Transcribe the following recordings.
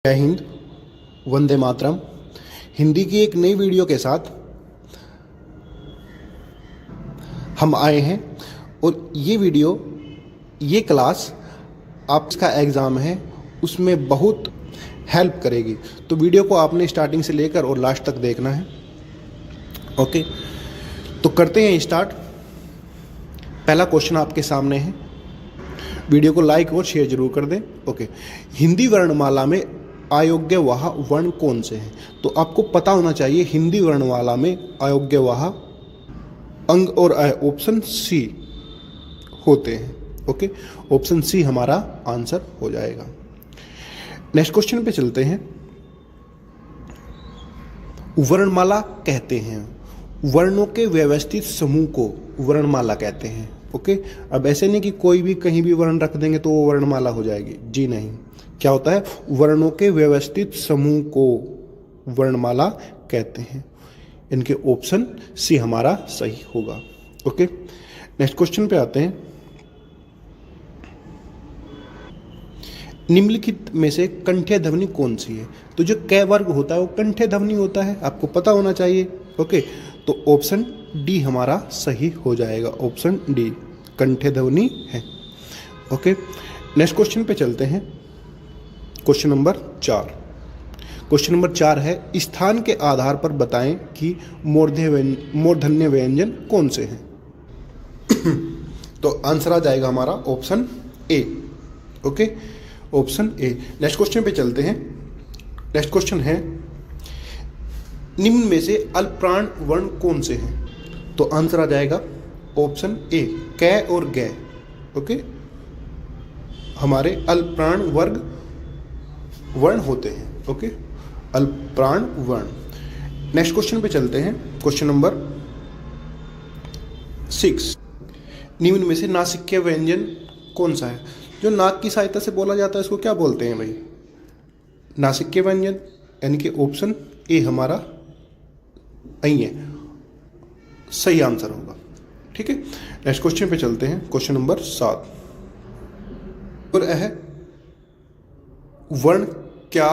जय हिंद, वंदे मातरम। हिंदी की एक नई वीडियो के साथ हम आए हैं और ये क्लास आपका एग्ज़ाम है उसमें बहुत हेल्प करेगी। तो वीडियो को आपने स्टार्टिंग से लेकर और लास्ट तक देखना है। ओके, तो करते हैं स्टार्ट। पहला क्वेश्चन आपके सामने है, वीडियो को लाइक और शेयर जरूर कर दें। ओके, हिंदी वर्णमाला में अयोग्यवाह वर्ण कौन से हैं? तो आपको पता होना चाहिए हिंदी वर्णमाला में अयोग्यवाह अंग और ऑप्शन सी होते हैं। ओके, ऑप्शन सी हमारा आंसर हो जाएगा। नेक्स्ट क्वेश्चन पे चलते हैं। वर्णमाला कहते हैं वर्णों के व्यवस्थित समूह को वर्णमाला कहते हैं। ओके, अब ऐसे नहीं कि कोई भी कहीं भी वर्ण रख देंगे तो वो वर्णमाला हो जाएगी, जी नहीं। क्या होता है? वर्णों के व्यवस्थित समूह को वर्णमाला कहते हैं। इनके ऑप्शन सी हमारा सही होगा। ओके, नेक्स्ट क्वेश्चन पे आते हैं। निम्नलिखित में से कंठ्य ध्वनि कौन सी है? तो जो क वर्ग होता है वो कंठ्य ध्वनि होता है, आपको पता होना चाहिए। ओके, तो ऑप्शन डी हमारा सही हो जाएगा। ऑप्शन डी कंठ्य ध्वनि है। ओके, नेक्स्ट क्वेश्चन पे चलते हैं। Question number 4। क्वेश्चन नंबर 4 है, स्थान के आधार पर बताएं कि मूर्धन्य व्यंजन कौन से हैं? तो आंसर आ जाएगा हमारा option A. Okay, option A. Next question पे चलते हैं। नेक्स्ट क्वेश्चन है, निम्न में से अल्पप्राण वर्ण कौन से हैं? तो आंसर आ जाएगा ऑप्शन ए, कै और गै। ओके, हमारे अल्पप्राण वर्ग वर्ण होते हैं। ओके, अल्पप्राण वर्ण। नेक्स्ट क्वेश्चन पे चलते हैं। Question number 6। निम्न में से नासिक्य व्यंजन कौन सा है? जो नाक की सहायता से बोला जाता है इसको क्या बोलते हैं भाई? नासिक्य व्यंजन, यानी कि ऑप्शन ए हमारा यही है, सही आंसर होगा। ठीक है, नेक्स्ट क्वेश्चन पे चलते हैं। Question number 7। और यह वर्ण क्या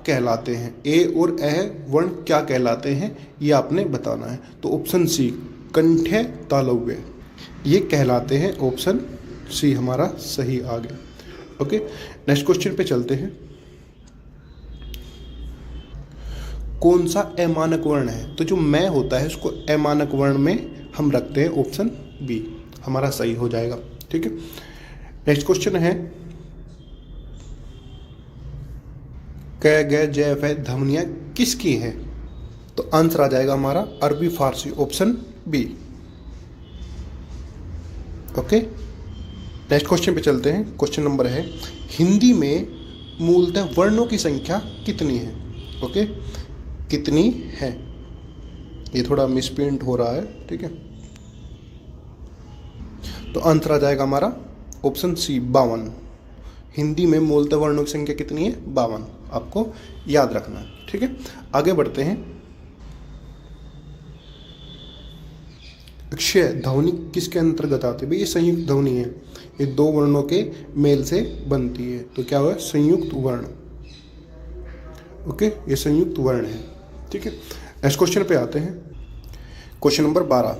कहलाते हैं? ए और एह वर्ण क्या कहलाते हैं ये आपने बताना है। तो ऑप्शन सी कंठ्य तालव्य ये कहलाते हैं। ऑप्शन सी हमारा सही आ गया। ओके, नेक्स्ट क्वेश्चन पे चलते हैं। कौन सा अमानक वर्ण है? तो जो मैं होता है उसको अमानक वर्ण में हम रखते हैं। ऑप्शन बी हमारा सही हो जाएगा। ठीक है, नेक्स्ट क्वेश्चन है, क ग ज फ ध्वनियाँ किसकी हैं? तो आंसर आ जाएगा हमारा Arabi Farsi. Option B. Okay, next question पे चलते हैं। क्वेश्चन नंबर है, हिंदी में मूलतः वर्णों की संख्या कितनी है? ओके, कितनी है? ये थोड़ा मिसप्रिंट हो रहा है। ठीक है, तो आंसर आ जाएगा हमारा ऑप्शन सी 52। हिंदी में मूलतः वर्णों की संख्या कितनी है? 52। आपको याद रखना है। ठीक है, आगे बढ़ते हैं। क्षय ध्वनि किसके अंतर्गत आती है? भाई ये संयुक्त ध्वनि है, ये दो वर्णों के मेल से बनती है। तो क्या हुआ? संयुक्त वर्ण। ओके, ये संयुक्त वर्ण है। ठीक है, नेक्स्ट क्वेश्चन पे आते हैं। Question number 12।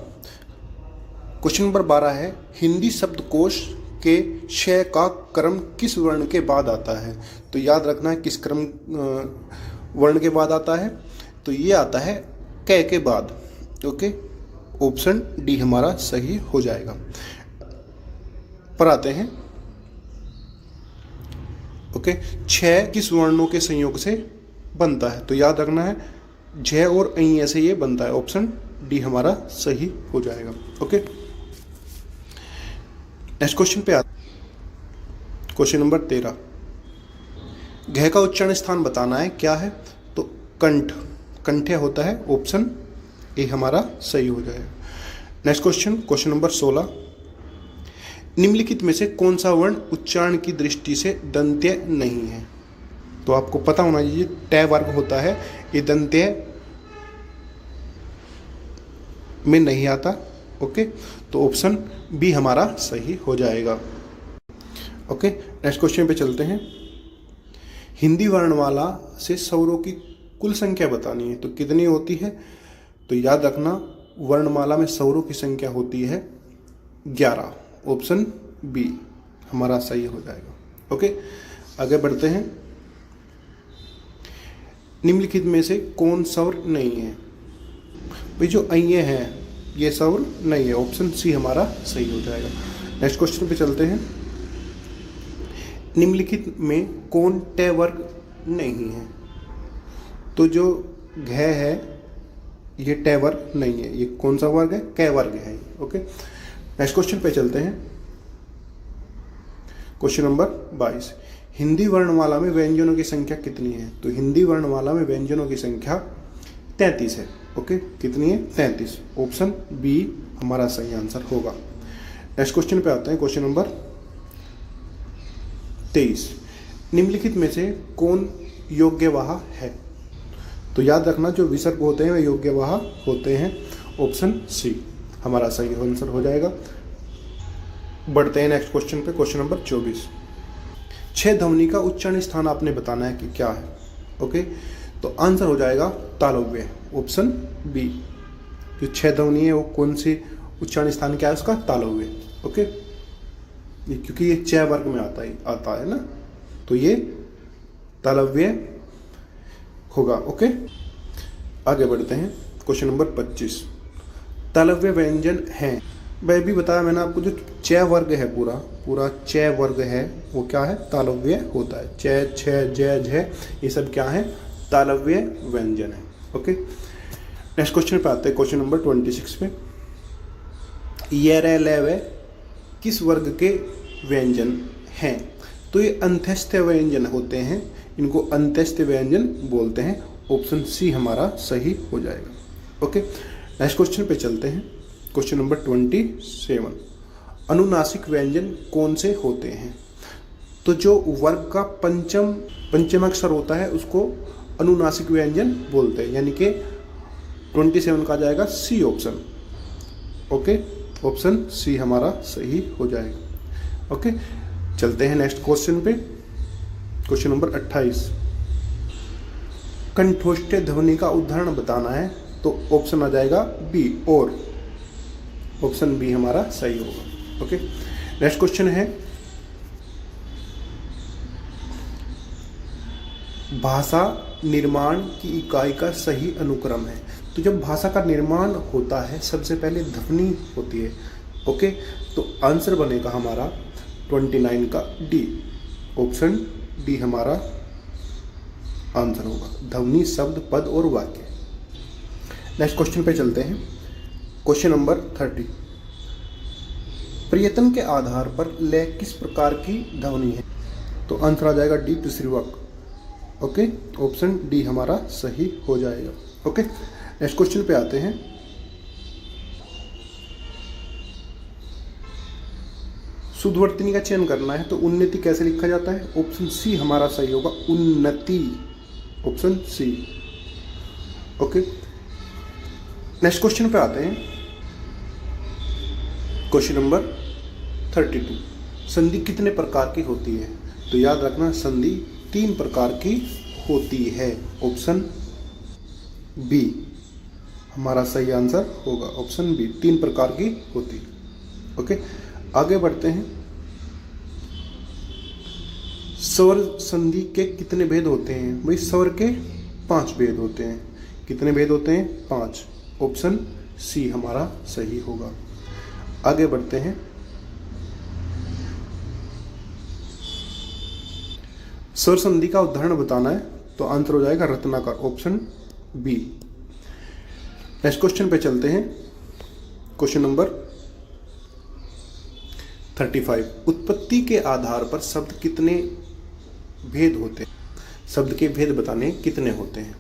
क्वेश्चन नंबर 12 है, हिंदी शब्दकोश के क्षय का क्रम किस वर्ण के बाद आता है? तो याद रखना है किस क्रम वर्ण के बाद आता है। तो ये आता है कै के बाद। ओके, ऑप्शन डी हमारा सही हो जाएगा। पर आते हैं। ओके, क्षय किस वर्णों के संयोग से बनता है? तो याद रखना है झ और ऐ से ये बनता है। ऑप्शन डी हमारा सही हो जाएगा। ओके, नेक्स्ट क्वेश्चन पे आते। Question number 13। घ का उच्चारण स्थान बताना है, क्या है? तो कंठ, कंठ्य होता है। ऑप्शन ए हमारा सही हो जाएगा। Next question, question number 16। निम्नलिखित में से कौन सा वर्ण उच्चारण की दृष्टि से दंत्य नहीं है? तो आपको पता होना चाहिए ट वर्ग होता है, ये दंत्य में नहीं आता। ओके, तो ऑप्शन बी हमारा सही हो जाएगा। ओके, नेक्स्ट क्वेश्चन पे चलते हैं। हिंदी वर्णमाला से स्वरों की कुल संख्या बतानी है तो कितनी होती है? तो याद रखना वर्णमाला में स्वरों की संख्या होती है 11। ऑप्शन बी हमारा सही हो जाएगा। ओके, आगे बढ़ते हैं। निम्नलिखित में से कौन स्वर नहीं है? भाई जो अये हैं ये स्वर नहीं है। ऑप्शन सी हमारा सही हो जाएगा। नेक्स्ट क्वेश्चन पे चलते हैं। निम्नलिखित में कौन ट वर्ग नहीं है? तो जो घ है ये ट वर्ग नहीं है। ये कौन सा वर्ग है? क वर्ग है। ओके, नेक्स्ट क्वेश्चन पे चलते हैं। Question number 22। हिंदी वर्णमाला में व्यंजनों की संख्या कितनी है? तो हिंदी वर्णमाला में व्यंजनों की संख्या 33 है। ओके, कितनी है? 33। ऑप्शन बी हमारा सही आंसर होगा। नेक्स्ट क्वेश्चन पे आते हैं। Question number 23। निम्नलिखित में से कौन योग्यवाह है? तो याद रखना जो विसर्ग होते हैं वे योग्यवाह होते हैं। ऑप्शन सी हमारा सही आंसर हो जाएगा। बढ़ते हैं नेक्स्ट क्वेश्चन पे। Question number 24। 6 ध्वनि का उच्चारण स्थान आपने बताना है कि क्या है। ओके, तो आंसर हो जाएगा तालव्य। Option B. जो 6 ध्वनि है वो कौन सी उच्चारण स्थान क्या है उसका? तालव्य। ओके, क्योंकि ये च वर्ग में आता है ना, तो ये तालव्य होगा। ओके, आगे बढ़ते हैं। Question number 25। तालव्य व्यंजन हैं, वह भी बताया मैंने आपको। जो च वर्ग है पूरा च वर्ग है वो क्या है? तालव्य होता है। च, छ, ज, झ ये सब क्या है? तालव्य व्यंजन है। ओके, नेक्स्ट क्वेश्चन पे आते हैं। क्वेश्चन नंबर 26 पे। ये रे ले वे किस वर्ग के व्यंजन हैं? तो ये अंत्यस्थ व्यंजन होते हैं, इनको अंत्यस्थ व्यंजन बोलते हैं। ऑप्शन सी हमारा सही हो जाएगा। ओके, नेक्स्ट क्वेश्चन पे चलते हैं। Question number 27। अनुनासिक व्यंजन कौन से होते हैं? तो जो वर्ग का पंचम अक्षर होता है उसको अनुनासिक व्यंजन बोलते हैं, यानी कि 27 का जाएगा C option. Okay, option C हमारा सही हो जाएगा। ओके, चलते हैं नेक्स्ट क्वेश्चन पे। Question number 28। कंठोष्ठ ध्वनि का उदाहरण बताना है तो ऑप्शन आ जाएगा बी और। ऑप्शन बी हमारा सही होगा। ओके, नेक्स्ट क्वेश्चन है भाषा निर्माण की इकाई का सही अनुक्रम है। तो जब भाषा का निर्माण होता है सबसे पहले ध्वनि होती है। ओके, तो आंसर बनेगा हमारा 29 का डी। ऑप्शन डी हमारा आंसर होगा। ध्वनि, शब्द, पद और वाक्य। नेक्स्ट क्वेश्चन पे चलते हैं। Question number 30। प्रयत्न के आधार पर लय किस प्रकार की ध्वनि है? तो आंसर आ जाएगा डी त्रिश्रुवक। ओके, ऑप्शन डी हमारा सही हो जाएगा। ओके, नेक्स्ट क्वेश्चन पे आते हैं। शुद्धवर्तनी का चयन करना है तो उन्नति कैसे लिखा जाता है? ऑप्शन सी हमारा सही होगा। उन्नति। Option C. Okay, next question पे आते हैं। Question number 32। संधि कितने प्रकार की होती है? तो याद रखना संधि 3 प्रकार की होती है। ऑप्शन बी हमारा सही आंसर होगा। ऑप्शन बी 3 प्रकार की होती है। ओके, आगे बढ़ते हैं। स्वर संधि के कितने भेद होते हैं? भाई स्वर के 5 भेद होते हैं। कितने भेद होते हैं? 5। ऑप्शन सी हमारा सही होगा। आगे बढ़ते हैं। स्वर संधि का उदाहरण बताना है तो आंसर हो जाएगा रत्नाकर। Option B. नेक्स्ट क्वेश्चन पे चलते हैं। Question number 35। उत्पत्ति के आधार पर शब्द कितने भेद होते हैं? शब्द के भेद बताने कितने होते हैं?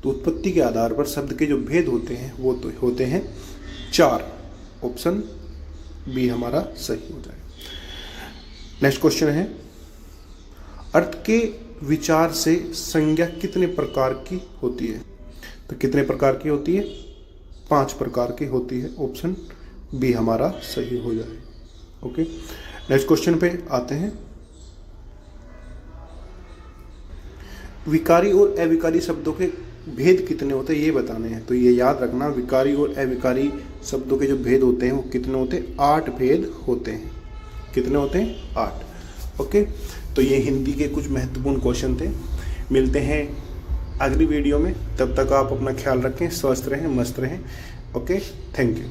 तो उत्पत्ति के आधार पर शब्द के जो भेद होते हैं वो तो होते हैं 4। ऑप्शन बी हमारा सही हो जाएगा। नेक्स्ट क्वेश्चन है अर्थ के विचार से संज्ञा कितने प्रकार की होती है? तो कितने प्रकार की होती है? 5 प्रकार की होती है। ऑप्शन बी हमारा सही हो जाएगा। ओके, नेक्स्ट क्वेश्चन पे आते हैं। विकारी और अविकारी शब्दों के भेद कितने होते हैं ये बताने हैं। तो ये याद रखना, विकारी और अविकारी शब्दों के जो भेद होते हैं वो कितने होते हैं, 8 भेद होते हैं। कितने होते हैं, 8। ओके, तो ये हिंदी के कुछ महत्वपूर्ण क्वेश्चन थे। मिलते हैं अगली वीडियो में, तब तक आप अपना ख्याल रखें, स्वस्थ रहें, मस्त रहें। Okay, thank you.